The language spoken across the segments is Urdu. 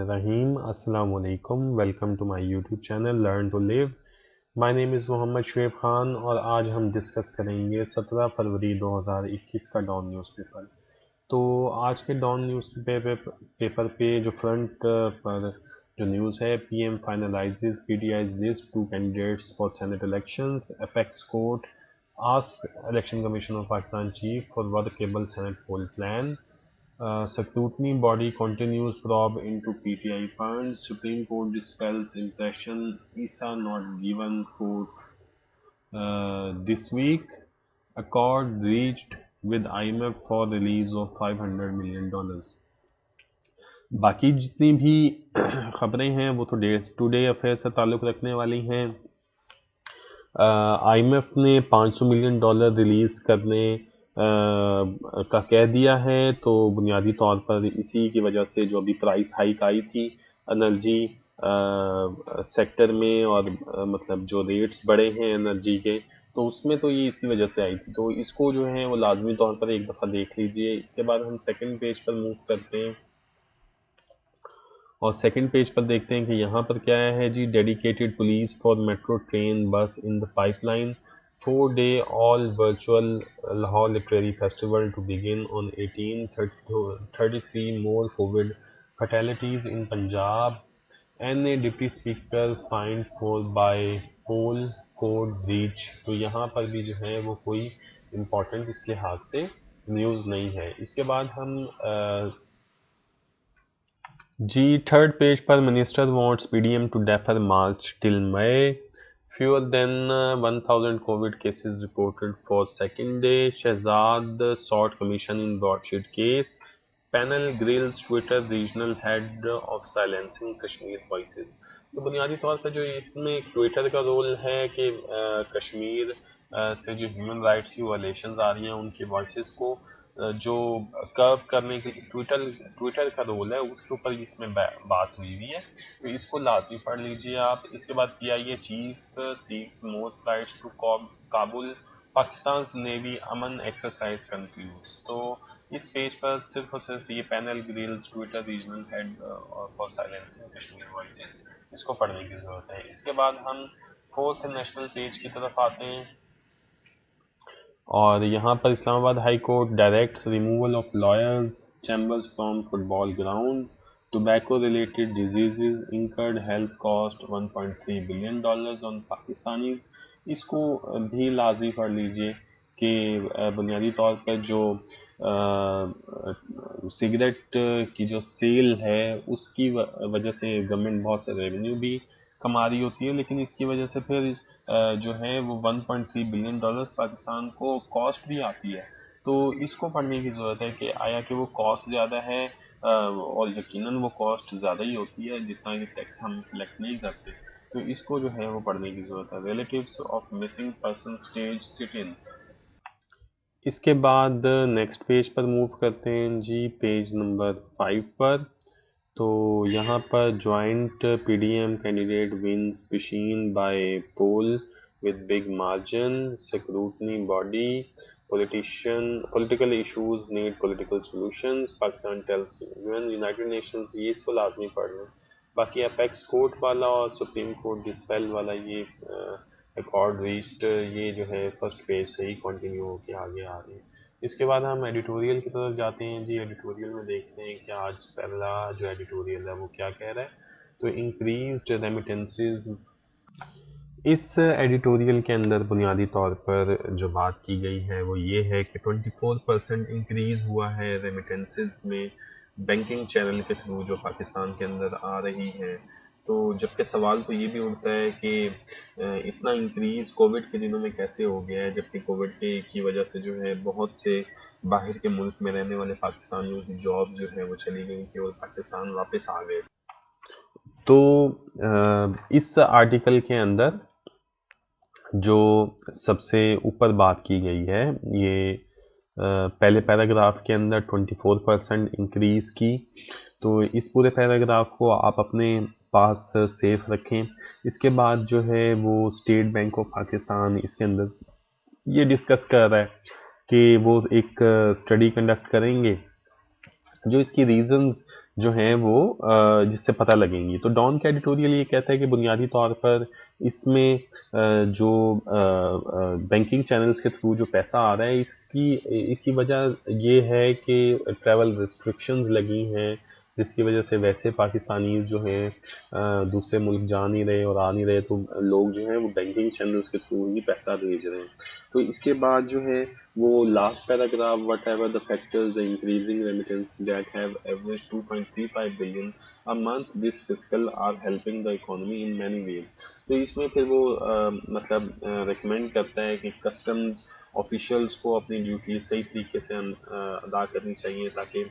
Bismillahirrahmanirrahim. Assalamu alaikum. Welcome to my YouTube channel Learn to Live. My name is محمد شعیب خان اور آج ہم ڈسکس کریں گے 17 فروری 2021 کا ڈان نیوز پیپر. تو آج کے ڈان نیوز پیپر پہ جو فرنٹ پر جو نیوز ہے P M finalizes P T I's list 2 candidates for Senate elections, apex court asks Election Commission of Pakistan chief for workable Senate poll plan. Scrutiny body continues probe into PTI funds. Supreme Court dispels impression ISA not given court this week. Accord reached with IMF for release of $500 million. باقی جتنی بھی خبریں ہیں وہ تو ڈے ٹو ڈے افیئر سے تعلق رکھنے والی ہیں. آئی ایم ایف نے $500 ملین ریلیز کرنے کا کہہ دیا ہے. تو بنیادی طور پر اسی کی وجہ سے جو ابھی پرائس ہائیک آئی تھی انرجی سیکٹر میں اور مطلب جو ریٹس بڑے ہیں انرجی کے تو اس میں تو یہ اسی وجہ سے آئی تھی. تو اس کو جو ہے وہ لازمی طور پر ایک دفعہ دیکھ لیجئے. اس کے بعد ہم سیکنڈ پیج پر موو کرتے ہیں اور سیکنڈ پیج پر دیکھتے ہیں کہ یہاں پر کیا ہے جی. Dedicated police for metro train bus in the pipeline. 4-day all virtual Lahore Literary Festival to begin on 18. 33 more COVID fatalities in Punjab. NA Deputy Speaker fined for by poll code breach. تو یہاں پر بھی جو ہے وہ کوئی امپورٹنٹ اس لحاظ سے نیوز نہیں ہے. اس کے بعد ہم جی تھرڈ پیج پر minister wants P D M to defer March till May. Fewer than 1,000 COVID cases reported for second day. Shehzad sought commission in broadsheet case. Panel grills Twitter regional head of silencing Kashmir voices. تو بنیادی طور پر جو اس میں ٹویٹر کا رول ہے کہ کشمیر سے جو ہیومن رائٹس کی وائلیشنز آ رہی ہیں ان کی وائسز کو جو کرو کرنے کے ٹویٹر کا رول ہے اس کے اوپر اس میں بات ہوئی ہوئی ہے. تو اس کو لازمی پڑھ لیجئے آپ. اس کے بعد P I A chief seeks more flights to Kabul. Pakistan's navy Aman exercise concludes. تو اس پیج پر صرف اور صرف یہ panel grills Twitter regional head for silencing Kashmir voices اس کو پڑھنے کی ضرورت ہے. اس کے بعد ہم فورتھ نیشنل پیج کی طرف آتے ہیں اور یہاں پر Islamabad high court directs removal of lawyers chambers from football ground. Tobacco related diseases incurred health cost $1.3 billion on Pakistanis. اس کو بھی لازمی پڑھ لیجئے کہ بنیادی طور پر جو سگریٹ کی جو سیل ہے اس کی وجہ سے گورنمنٹ بہت سے ریونیو بھی کما رہی ہوتی ہے لیکن اس کی وجہ سے پھر جو ہے وہ $1.3 بلین پاکستان کو کاسٹ بھی آتی ہے. تو اس کو پڑھنے کی ضرورت ہے کہ آیا کہ وہ کاسٹ زیادہ ہے اور یقیناً وہ کاسٹ زیادہ ہی ہوتی ہے جتنا کہ ٹیکس ہم کلیکٹ نہیں کرتے. تو اس کو جو ہے وہ پڑھنے کی ضرورت ہے. Relatives of missing person stage سٹ ان. اس کے بعد نیکسٹ پیج پر موو کرتے ہیں جی پیج نمبر 5 پر. تو یہاں پر joint P D M candidate wins Pishin by poll with big margin. Scrutiny body. Political issues need political solutions. Pakistan tells UN. United Nations یہ اس کو لازمی پڑھ لیں. باقی اپیکس کورٹ والا اور سپریم کورٹ ڈسپیل والا یہ ایکارڈ ریچڈ یہ جو ہے فرسٹ پیج سے ہی کنٹینیو ہو کے آگے آ رہے ہیں. اس کے بعد ہم ایڈیٹوریل کی طرف جاتے ہیں جی. ایڈیٹوریل میں دیکھتے ہیں کہ آج پہلا جو ایڈیٹوریل ہے وہ کیا کہہ رہا ہے. تو انکریزڈ ریمیٹنسز. اس ایڈیٹوریل کے اندر بنیادی طور پر جو بات کی گئی ہے وہ یہ ہے کہ 24% انکریز ہوا ہے ریمیٹنسز میں بینکنگ چینل کے تھرو جو پاکستان کے اندر آ رہی ہیں. تو جبکہ سوال تو یہ بھی اٹھتا ہے کہ اتنا انکریز کووڈ کے دنوں میں کیسے ہو گیا ہے جبکہ کووڈ کی وجہ سے جو ہے بہت سے باہر کے ملک میں رہنے والے پاکستانیوں کی جاب جو ہے وہ چلی گئی تھی اور پاکستان واپس آ گئے. تو اس آرٹیکل کے اندر جو سب سے اوپر بات کی گئی ہے یہ پہلے پیراگراف کے اندر 24% انکریز کی. تو اس پورے پیراگراف کو آپ اپنے پاس سیف رکھیں. اس کے بعد جو ہے وہ اسٹیٹ بینک آف پاکستان اس کے اندر یہ ڈسکس کر رہا ہے کہ وہ ایک اسٹڈی کنڈکٹ کریں گے جو اس کی ریزنز جو ہیں وہ جس سے پتہ لگیں گی. تو ڈان کا ایڈیٹوریل یہ کہتا ہے کہ بنیادی طور پر اس میں جو بینکنگ چینلز کے تھرو جو پیسہ آ رہا ہے اس کی وجہ یہ ہے کہ ٹریول ریسٹرکشنز لگی ہیں، جس کی وجہ سے ویسے پاکستانی جو ہیں دوسرے ملک جا نہیں رہے اور آ نہیں رہے، تو لوگ جو ہیں وہ بینکنگ چینلز کے تھرو ہی پیسہ بھیج رہے ہیں. تو اس کے بعد جو ہے وہ last paragraph what ever the factors the increasing remittance that have average 2.35 billion a month this fiscal are helping the economy in many ways. تو اس میں پھر وہ مطلب ریکمینڈ کرتا ہے کہ کسٹمز آفیشلس کو اپنی ڈیوٹیز صحیح طریقے سے ادا کرنی چاہیے تاکہ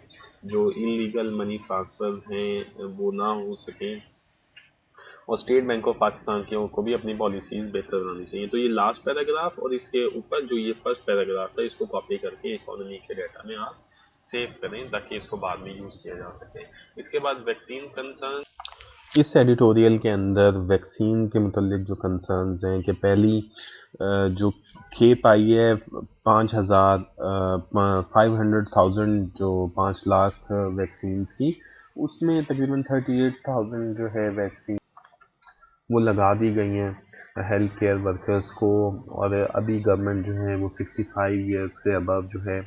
جو انلیگل منی ٹرانسفرز ہیں وہ نہ ہو سکیں، اور اسٹیٹ بینک آف پاکستان کے کو بھی اپنی پالیسیز بہتر بنانی چاہیے. تو یہ لاسٹ پیراگراف اور اس کے اوپر جو یہ فرسٹ پیراگراف ہے اس کو کاپی کر کے اکانومی کے ڈیٹا میں آپ سیو کریں تاکہ اس کو بعد میں یوز کیا جا سکے. اس کے بعد ویکسین کنسرن، اس ایڈیٹوریل کے اندر ویکسین کے متعلق جو کنسرنز ہیں کہ پہلی جو کھیپ آئی ہے 500,000 جو 5 لاکھ ویکسینز کی، اس میں تقریباً 38,000 جو ہے ویکسین وہ لگا دی گئی ہیں ہیلتھ کیئر ورکرز کو، اور ابھی گورنمنٹ جو ہے وہ 65 ایئرس کے ابو جو ہے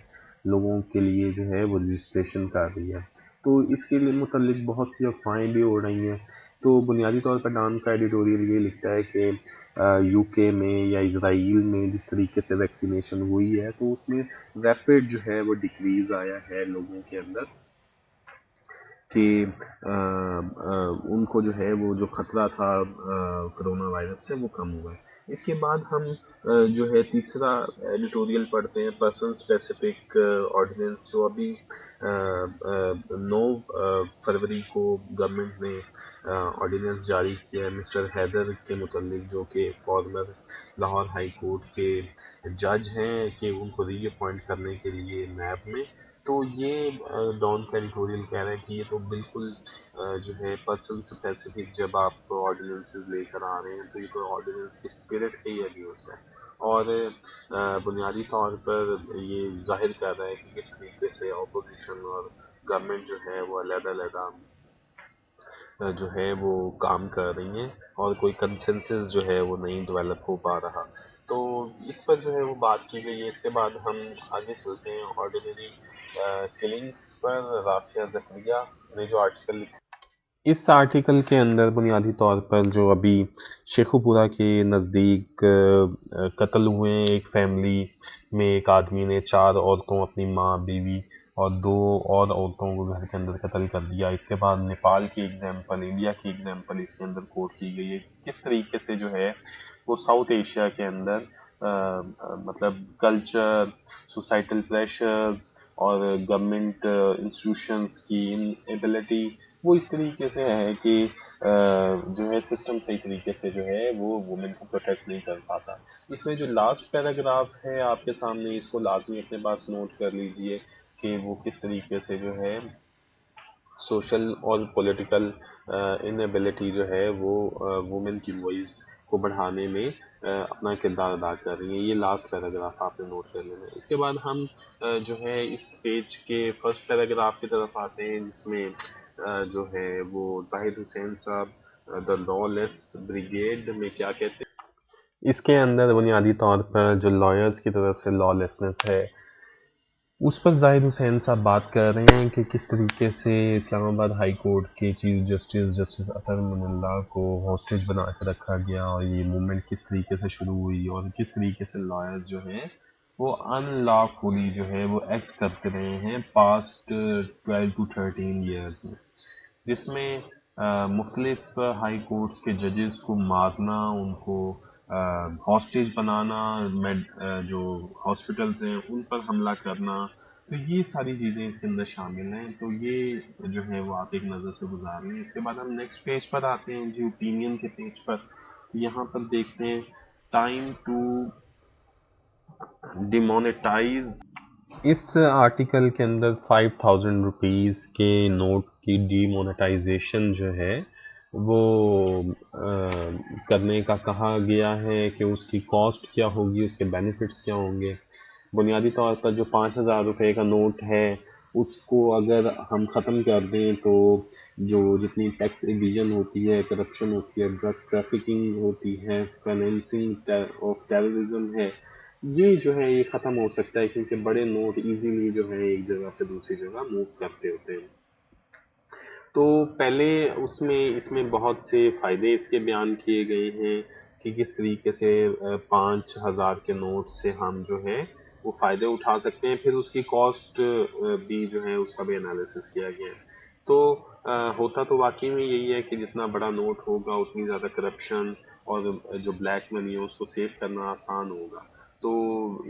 لوگوں کے لیے جو ہے وہ رجسٹریشن کر رہی ہے. تو اس کے لیے متعلق بہت سی افواہیں بھی ہو رہی ہیں. تو بنیادی طور پر ڈان کا ایڈیٹوریل یہ لکھتا ہے کہ یو کے میں یا اسرائیل میں جس طریقے سے ویکسینیشن ہوئی ہے تو اس میں ریپڈ جو ہے وہ ڈکریز آیا ہے لوگوں کے اندر، کہ ان کو جو ہے وہ جو خطرہ تھا کرونا وائرس سے وہ کم ہوا ہے. اس کے بعد ہم جو ہے تیسرا ایڈیٹوریل پڑھتے ہیں پرسن اسپیسیفک آرڈیننس، جو ابھی 9 فروری کو گورنمنٹ نے آرڈیننس جاری کیا ہے مسٹر حیدر کے متعلق، جو کہ فارمر لاہور ہائی کورٹ کے جج ہیں، کہ ان کو ری اپوائنٹ کرنے کے لیے نیب میں. تو یہ ڈان کا ایڈیٹوریل کہہ رہا ہے کہ یہ تو بالکل جو ہے پرسن اسپیسیفک جب آپ آرڈیننسز لے کر آ رہے ہیں تو یہ تو آرڈیننس کی اسپرٹ کے ہی اگینسٹ ہے، اور بنیادی طور پر یہ ظاہر کر رہا ہے کہ کس طریقے سے اپوزیشن اور گورنمنٹ جو ہے وہ علیحدہ علیحدہ جو ہے وہ کام کر رہی ہیں اور کوئی کنسنسس جو ہے وہ نہیں ڈیولپ ہو پا رہا. تو اس پر جو ہے وہ بات کی گئی ہے. اس کے بعد ہم آگے چلتے ہیں آرڈینری کلنگس پر. رافیہ زکریا نے جو آرٹیکل لکھا، اس آرٹیکل کے اندر بنیادی طور پر جو ابھی شیخو پورہ کے نزدیک قتل ہوئے ہیں ایک فیملی میں، ایک آدمی نے 4 عورتوں، اپنی ماں، بیوی اور 2 اور عورتوں کو گھر کے اندر قتل کر دیا. اس کے بعد نیپال کی ایگزامپل، انڈیا کی ایگزامپل اس کے اندر کوٹ کی گئی ہے، کس طریقے سے جو ہے وہ ساؤتھ ایشیا کے اندر مطلب کلچر، سوسائٹل پریشرز اور گورنمنٹ انسٹیٹیوشنز کی ایبلٹی وہ اس طریقے سے ہے کہ جو ہے سسٹم صحیح طریقے سے جو ہے وہ وومن کو پروٹیکٹ نہیں کر پاتا. اس میں جو لاسٹ پیراگراف ہے آپ کے سامنے، اس کو لازمی اپنے پاس نوٹ کر لیجئے کہ وہ کس طریقے سے جو ہے سوشل اور پولیٹیکل انیبلٹی جو ہے وہ وومن کی وائس کو بڑھانے میں اپنا کردار ادا کر رہی ہیں. یہ لاسٹ پیراگراف آپ نے نوٹ کر لینا ہے. اس کے بعد ہم جو ہے اس پیج کے فرسٹ پیراگراف کی طرف آتے ہیں، جس میں جو ہے وہ زاہد حسین صاحب دا لا لیس بریگیڈ میں کیا کہتے ہیں. اس کے اندر بنیادی طور پر جو لائرز کی طرف سے لا لیسنس ہے اس پر زاہد حسین صاحب بات کر رہے ہیں کہ کس طریقے سے اسلام آباد ہائی کورٹ کے چیف جسٹس اطہر من اللہ کو ہاسٹیج بنا کے رکھا گیا، اور یہ موومنٹ کس طریقے سے شروع ہوئی اور کس طریقے سے لائرز جو ہیں وہ ان لا فلی جو ہے وہ ایکٹ کرتے رہے ہیں پاسٹ 12 to 13 ایئرز میں، جس میں مختلف ہائی کورٹس کے ججز کو مارنا، ان کو ہاسٹیج بنانا، جو ہاسپٹلز ہیں ان پر حملہ کرنا، تو یہ ساری چیزیں اس کے اندر شامل ہیں. تو یہ جو ہے وہ آپ ایک نظر سے گزار لیں. اس کے بعد ہم نیکسٹ پیج پر آتے ہیں جی، اوپینین کے پیج پر. یہاں پر دیکھتے ہیں ٹائم ٹو ڈیمونیٹائز. اس آرٹیکل کے اندر 5,000 روپیز کے نوٹ کی ڈی مونیٹائزیشن جو ہے وہ کرنے کا کہا گیا ہے کہ اس کی کاسٹ کیا ہوگی، اس کے بینیفٹس کیا ہوں گے. بنیادی طور پر جو 5,000 روپے کا نوٹ ہے اس کو اگر ہم ختم کر دیں تو جو جتنی ٹیکس ایویژن ہوتی ہے، کرپشن ہوتی ہے، ڈرگ ٹریفکنگ ہوتی ہے، فائنینسنگ آف ٹیررزم ہے، یہ جو ہے یہ ختم ہو سکتا ہے، کیونکہ بڑے نوٹ ایزیلی جو ہے ایک جگہ سے دوسری جگہ موو کرتے ہوتے ہیں۔ تو پہلے اس میں بہت سے فائدے اس کے بیان کیے گئے ہیں کہ کس طریقے سے 5,000 کے نوٹ سے ہم جو ہے وہ فائدے اٹھا سکتے ہیں، پھر اس کی کاسٹ بھی جو ہے اس کا بھی انالیسس کیا گیا ہے۔ تو ہوتا تو واقعی میں یہی ہے کہ جتنا بڑا نوٹ ہوگا اتنی زیادہ کرپشن اور جو بلیک منی ہے اس کو سیو کرنا آسان ہوگا۔ تو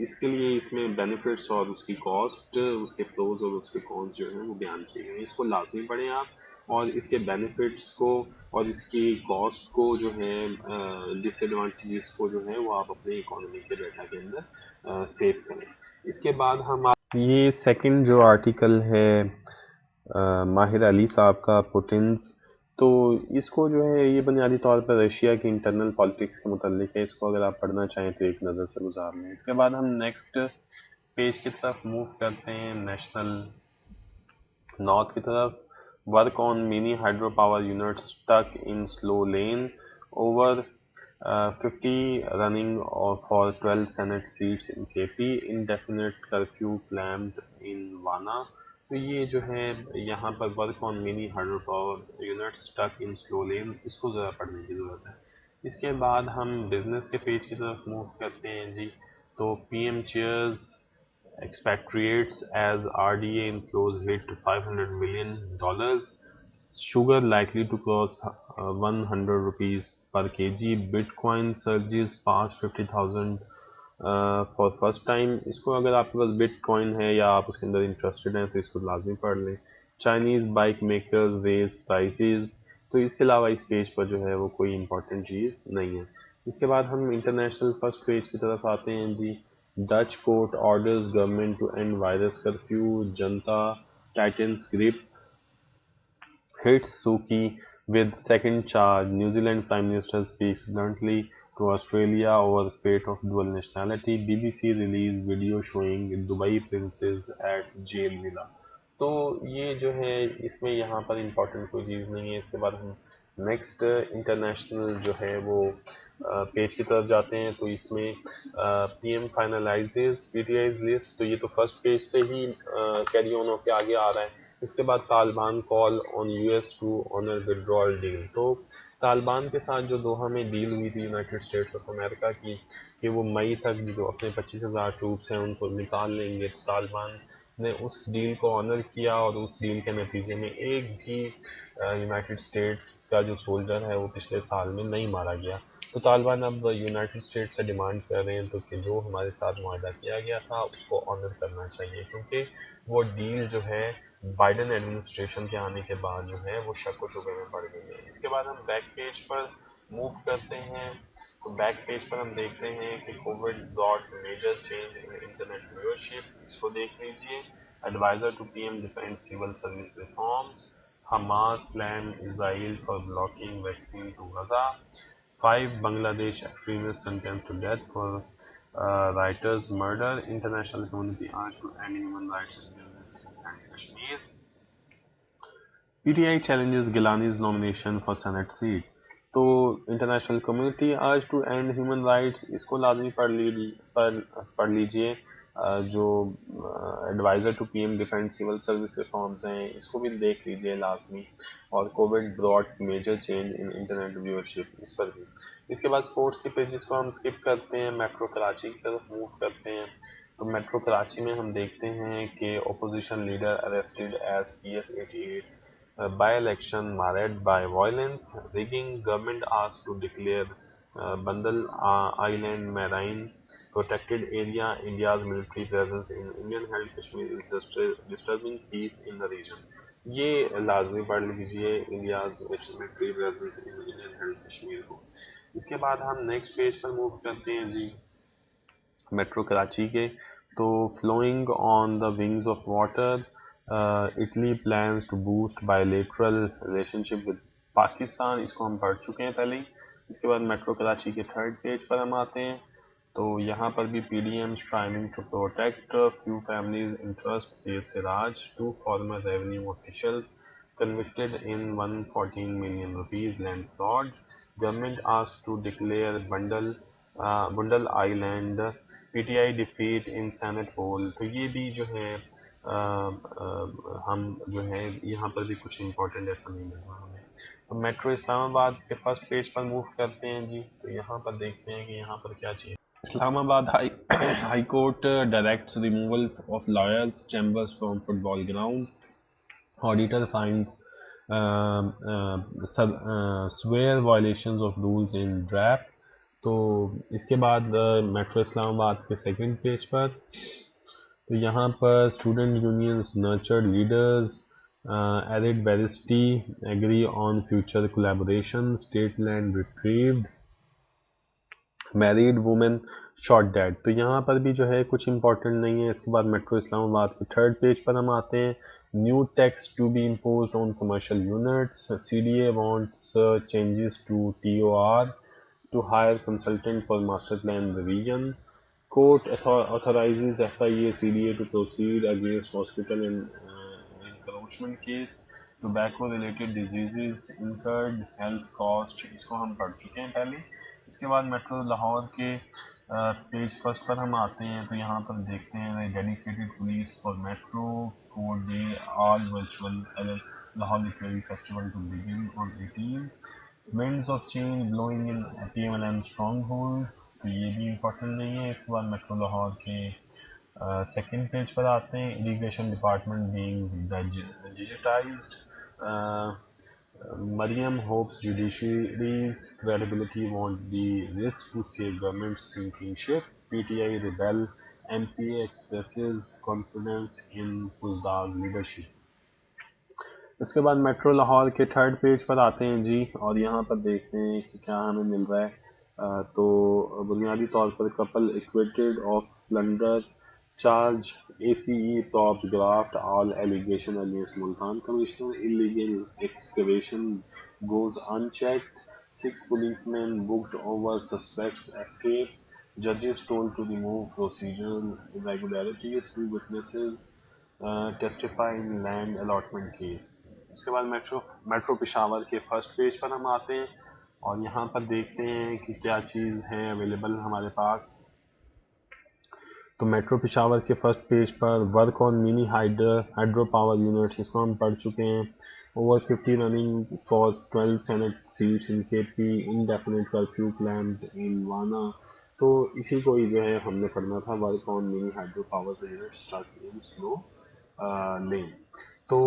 اس کے لیے اس میں بینیفٹس اور اس کی کاسٹ، اس کے پروز اور اس کے کونس جو ہیں وہ بیان کیے گئے ہیں۔ اس کو لازمی پڑھیں آپ، اور اس کے بینیفٹس کو اور اس کی کاسٹ کو جو ہے ڈس ایڈوانٹیجز کو جو ہے وہ آپ اپنے اکانومی کے ڈیٹا کے اندر سیو کریں۔ اس کے بعد ہم یہ سیکنڈ جو آرٹیکل ہے ماہر علی صاحب کا پوٹنز، تو اس کو جو ہے یہ بنیادی طور پر رشیا کی انٹرنل پالیٹکس کے متعلق ہے، اس کو اگر آپ پڑھنا چاہیں تو ایک نظر سے گزار لیں۔ اس کے بعد ہم نیکسٹ پیج کی طرف موو کرتے ہیں، نیشنل نارتھ کی طرف۔ Work on mini hydro power unit stuck in slow lane, over 50 running for 12 Senate seats in K P, indefinite curfew claimed in Wana. تو یہ جو ہے یہاں پر work on mini hydro power unit stuck in slow lane, اس کو ذرا پڑھنے کی ضرورت ہے۔ اس کے بعد ہم بزنس کے پیج کی طرف موو کرتے ہیں جی۔ تو P M chairs expatriates as RDA inflows hit $500 million. Sugar likely to cross 100 rupees per kg. Bitcoin surges past 50,000 for first time. اس کو اگر آپ کے پاس بٹ کوائن ہے یا آپ اس کے اندر انٹرسٹڈ ہیں تو اس کو لازمی پڑھ لیں۔ Chinese bike makers raise prices, تو اس کے علاوہ اس پیج پر جو ہے وہ کوئی امپورٹنٹ چیز نہیں ہے۔ اس کے بعد ہم انٹرنیشنل فرسٹ پیج کی طرف آتے ہیں جی۔ Dutch court orders government to end virus curfew, junta tightens grip, hits Suki with second charge. New Zealand Prime Minister speaks bluntly to Australia over fate of dual nationality. BBC released video showing Dubai princes at jail villa. تو یہ جو ہے اس میں یہاں پر امپورٹنٹ کوئی چیز نہیں ہے۔ اس کے بعد ہم نیکسٹ انٹرنیشنل جو ہے وہ پیج کی طرف جاتے ہیں، تو اس میں P M finalizes P T I's list, تو یہ تو فرسٹ پیج سے ہی کیری آن ہو کے آگے آ رہا ہے۔ اس کے بعد Taliban call on U S to honour withdrawal deal, تو طالبان کے ساتھ جو دوحہ میں ڈیل ہوئی تھی یونائٹڈ اسٹیٹس آف امریکہ کی کہ وہ مئی تک جو اپنے 25,000 ٹروپس ہیں ان کو نکال لیں گے، تو طالبان نے اس ڈیل کو آنر کیا، اور اس ڈیل کے نتیجے میں ایک بھی یونائٹڈ اسٹیٹس کا جو سولجر ہے وہ پچھلے سال میں نہیں مارا گیا۔ تو طالبان اب یونائٹڈ اسٹیٹس سے ڈیمانڈ کر رہے ہیں تو کہ جو ہمارے ساتھ معاہدہ کیا گیا تھا اس کو آنر کرنا چاہیے، کیونکہ وہ ڈیل جو ہے بائیڈن ایڈمنسٹریشن کے آنے کے بعد جو ہے وہ شک و شبے میں پڑ گئی ہے۔ اس کے بعد ہم بیک پیج پر موو کرتے ہیں، تو بیک پیج پر ہم دیکھتے ہیں کہ COVID brought major change in internet viewership, اس کو دیکھ لیجیے۔ Adviser to P M defends civil service reforms, Hamas slams Israel for blocking vaccine to Gaza, 5 Bangladesh extremists sentenced to death for writers murder, international community urged to end human rights abuses in Kashmir. PTI challenges Gilani's nomination for Senate seat. تو international community urge to end human rights, اس کو لازمی پڑھ لیجئے۔ جو adviser to P M defends civil service reforms ہیں اس کو بھی دیکھ لیجئے لازمی، اور COVID brought major change in internet viewership اس پر بھی۔ اس کے بعد اسپورٹس کے پیجز کو ہم اسکپ کرتے ہیں، میٹرو کراچی کی طرف موو کرتے ہیں۔ تو میٹرو کراچی میں ہم دیکھتے ہیں کہ opposition leader arrested as PS88, by-election marred by violence, rigging, government asked to declare Bandal Island Marine protected area, India's military presence in Indian-held Kashmir is disturbing peace in the region. یہ لازمی پڑھ لیجیے، انڈیاز ملٹری پریزنس ان انڈین ہیلڈ کشمیر کو۔ اس کے بعد ہم نیکسٹ پیج پر موو کرتے ہیں جی میٹرو کراچی کے۔ تو flowing on the wings of water, Italy plans to boost bilateral relationship with Pakistan, اس کو ہم پڑھ چکے ہیں پہلے ہی۔ اس کے بعد میٹرو کراچی کے تھرڈ پیج پر ہم آتے ہیں، تو یہاں پر بھی P D M strong to protect few families interest سے Siraj two former revenue officials convicted in 114 million rupees land fraud. Government asked to declare Bundle Island PTI defeat in Senate poll. تو یہ بھی جو ہے ہم جو ہے یہاں پر بھی کچھ امپورٹنٹ ایسا نہیں مل رہا ہمیں. تو میٹرو اسلام آباد کے فرسٹ پیج پر موو کرتے ہیں جی. تو یہاں پر دیکھتے ہیں کہ یہاں پر کیا چیز. Islamabad high court directs removal of lawyers chambers from football ground. Auditor finds severe violations of rules in DRAP. تو اس کے بعد میٹرو اسلام آباد کے سیکنڈ پیج پر تو یہاں پر student unions nurtured leaders aired varsity agree on future collaboration state land retrieved married woman shot dead. تو یہاں پر بھی جو ہے کچھ امپورٹنٹ نہیں ہے. اس کے بعد میٹرو اسلام آباد کے تھرڈ پیج پر ہم آتے ہیں. New tax to be imposed on commercial units. C D A wants changes to T O R to hire consultant for master plan revision. Court authorizes FIA CDA to proceed against hospital in encroachment case. Tobacco related diseases incurred health cost. اس کو ہم پڑھ چکے ہیں پہلے. اس کے بعد میٹرو لاہور کے پیج فرسٹ پر ہم آتے ہیں. تو یہاں پر دیکھتے ہیں dedicated police for metro code day all virtual Lahore literary festival to begin on 18. Winds of change blowing in TMLN stronghold. تو یہ بھی امپورٹنٹ نہیں ہے. اس کے بعد میٹرو لاہور کے سیکنڈ پیج پر آتے ہیں. Irrigation department being digitized. Maryam hopes judiciary's credibility won't be risk to save government sinking ship. P T I rebel M P A expresses confidence in فزدارز لیڈرشپ. اس کے بعد میٹرو لاہور کے تھرڈ پیج پر آتے ہیں جی. اور یہاں پر دیکھتے ہیں کہ کیا ہمیں مل رہا ہے. تو بنیادی طور پر couple acquitted of plunder charge A C E top graft all allegation against Multan commissioner. Illegal excavation goes unchecked. 6 policemen booked over suspects escape. Judges told to remove procedural irregularities. 2 witnesses testify in land allotment case. اس کے بعد میٹرو پشاور کے فرسٹ پیج پر ہم آتے ہیں. اور یہاں پر دیکھتے ہیں کہ کیا چیز ہے اویلیبل ہمارے پاس. تو میٹرو پشاور کے فرسٹ پیج پر work on mini hydro power units. اس کو ہم پڑھ چکے ہیں. Over 50 running for 12 Senate seats in K P. Indefinite curfew planned in Wana. تو اسی کو ہی جو ہے ہم نے پڑھنا تھا. Work on mini hydro power units in slow lane. تو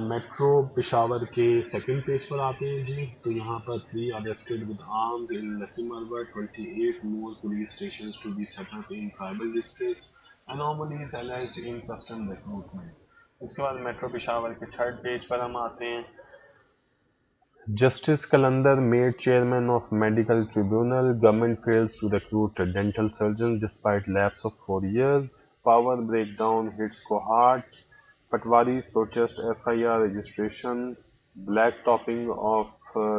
میٹرو پشاور کے سیکنڈ پیج پر آتے ہیں جی. تو یہاں پر 3 arrested with arms in Lucky Marwa. 28 more police stations to be set up in tribal districts. Anomalies alleged in custom recruitment. اس کے بعد میٹرو پشاور کے تھرڈ پیج پر ہم آتے ہیں. Justice Kalandar made chairman of medical tribunal. Government fails to recruit dental surgeons despite lapse of 4 years. Power breakdown hits Kohat. Patwari's protest FIR registration. Black topping of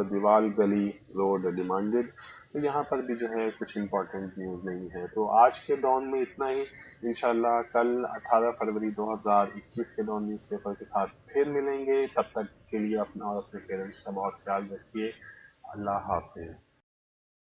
دیوال گلی روڈ ڈیمانڈڈ. تو یہاں پر بھی جو ہے کچھ امپورٹنٹ نیوز نہیں ہے. تو آج کے ڈان میں اتنا ہی. انشاءاللہ کل 18 فروری 2021 کے ڈان نیوز پیپر کے ساتھ پھر ملیں گے. تب تک کے لیے اپنا اور اپنے پیرنٹس کا بہت خیال رکھیے. اللہ حافظ.